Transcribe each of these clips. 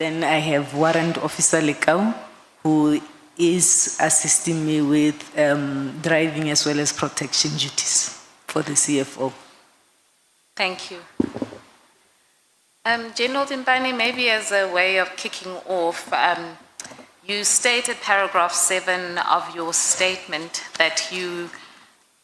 Then I have Warrant Officer Lekau, who is assisting me with driving as well as protection duties for the CFO. Thank you. General Dimpane, maybe as a way of kicking off, you stated paragraph 7 of your statement that you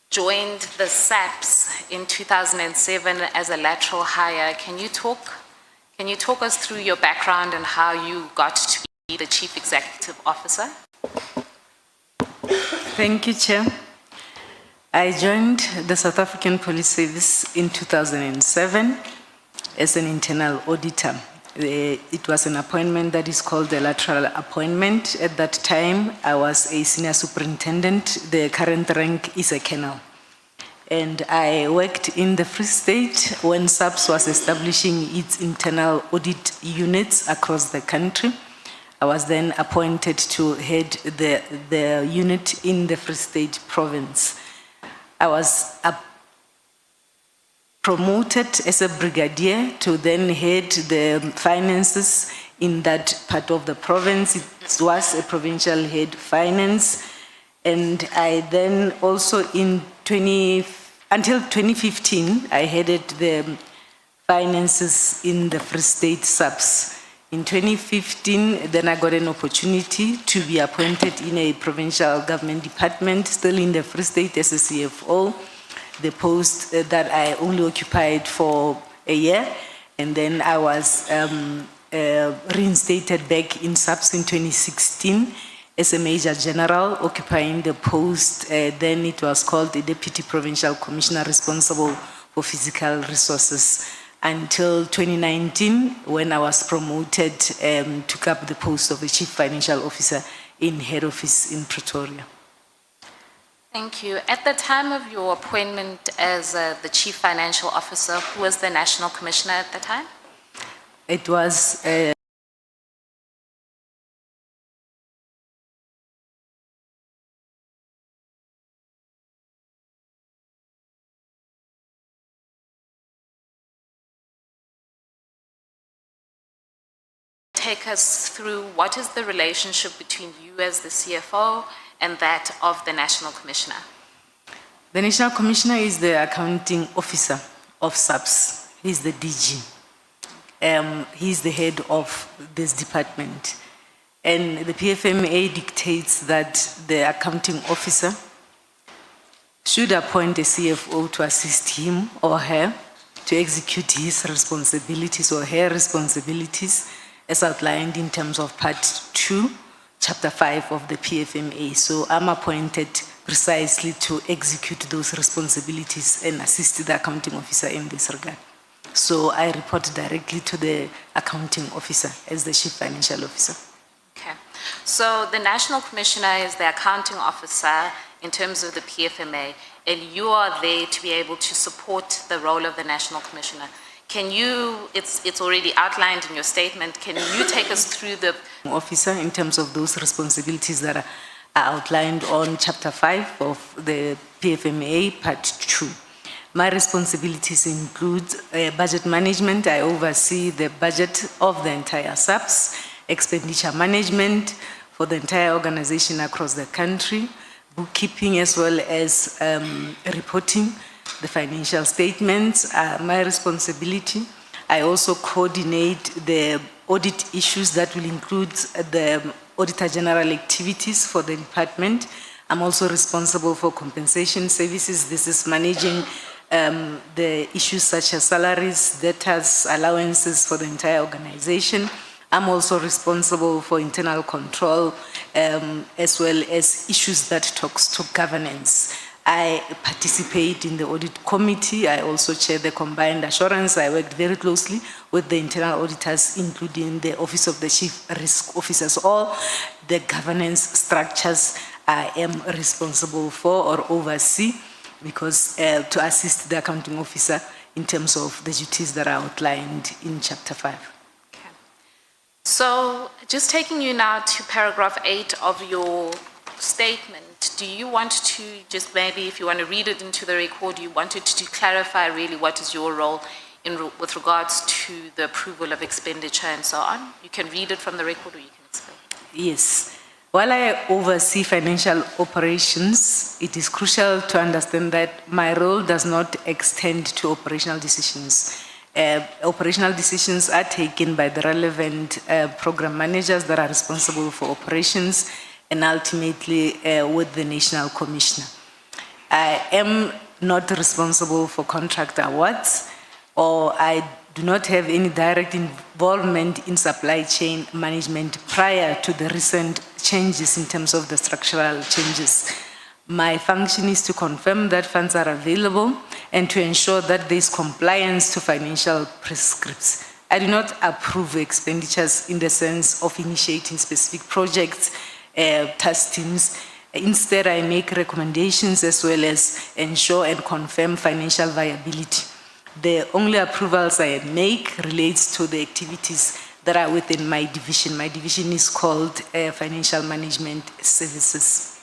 joined the SAPS in 2007 as a lateral hire. Can you talk us through your background and how you got to be the Chief Executive Officer? Thank you, Chair. I joined the South African Police Service in 2007 as an internal auditor. It was an appointment that is called a lateral appointment. At that time, I was a senior superintendent. The current rank is a colonel. And I worked in the Free State when SAPS was establishing its internal audit units across the country. I was then appointed to head the unit in the Free State province. I was promoted as a brigadier to then head the finances in that part of the province. It was a provincial head finance. And I then also until 2015, I headed the finances in the Free State SAPS. In 2015, then I got an opportunity to be appointed in a provincial government department, still in the Free State as a CFO, the post that I only occupied for a year. And then I was reinstated back in SAPS in 2016 as a Major General, occupying the post, then it was called the Deputy Provincial Commissioner responsible for physical resources, until 2019, when I was promoted, took up the post of the Chief Financial Officer in head office in Pretoria. Thank you. At the time of your appointment as the Chief Financial Officer, who was the National Commissioner at the time? It was take us through what is the relationship between you as the CFO and that of the National Commissioner? The National Commissioner is the accounting officer of SAPS. He's the DG. He's the head of this department. And the PFMA dictates that the accounting officer should appoint a CFO to assist him or her to execute his responsibilities or her responsibilities as outlined in terms of Part 2, Chapter 5 of the PFMA. So I'm appointed precisely to execute those responsibilities and assist the accounting officer in this regard. So I report directly to the accounting officer as the Chief Financial Officer. Okay. So the National Commissioner is the accounting officer in terms of the PFMA, and you are there to be able to support the role of the National Commissioner. Can you, it's already outlined in your statement, can you take us through the officer in terms of those responsibilities that are outlined on Chapter 5 of the PFMA, Part 2. My responsibilities include budget management. I oversee the budget of the entire SAPS, expenditure management for the entire organization across the country, bookkeeping as well as reporting the financial statements are my responsibility. I also coordinate the audit issues that will include the Auditor General activities for the department. I'm also responsible for compensation services. This is managing the issues such as salaries, debtors, allowances for the entire organization. I'm also responsible for internal control as well as issues that talks to governance. I participate in the audit committee. I also chair the combined assurance. I worked very closely with the internal auditors, including the Office of the Chief Risk Officers. All the governance structures I am responsible for or oversee, because to assist the accounting officer in terms of the duties that are outlined in Chapter 5. Okay. So just taking you now to paragraph 8 of your statement, do you want to just maybe, if you want to read it into the record, you wanted to clarify really what is your role with regards to the approval of expenditure and so on? You can read it from the record or you can explain. Yes. While I oversee financial operations, it is crucial to understand that my role does not extend to operational decisions. Operational decisions are taken by the relevant program managers that are responsible for operations and ultimately with the National Commissioner. I am not responsible for contract awards, or I do not have any direct involvement in supply chain management prior to the recent changes in terms of the structural changes. My function is to confirm that funds are available and to ensure that there is compliance to financial prescripts. I do not approve expenditures in the sense of initiating specific projects, task teams. Instead, I make recommendations as well as ensure and confirm financial viability. The only approvals I make relates to the activities that are within my division. My division is called Financial Management Services.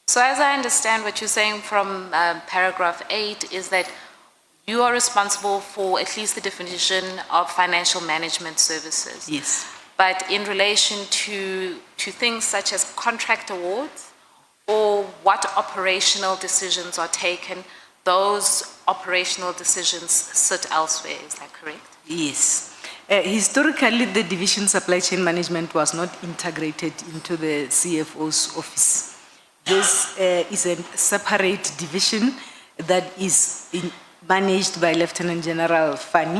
So as I understand what you're saying from paragraph 8 is that you are responsible for at least the definition of financial management services. Yes. But in relation to things such as contract awards or what operational decisions are taken, those operational decisions sit elsewhere, is that correct? Yes. Historically, the division supply chain management was not integrated into the CFO's office. This is a separate division that is managed by Lieutenant General Fani.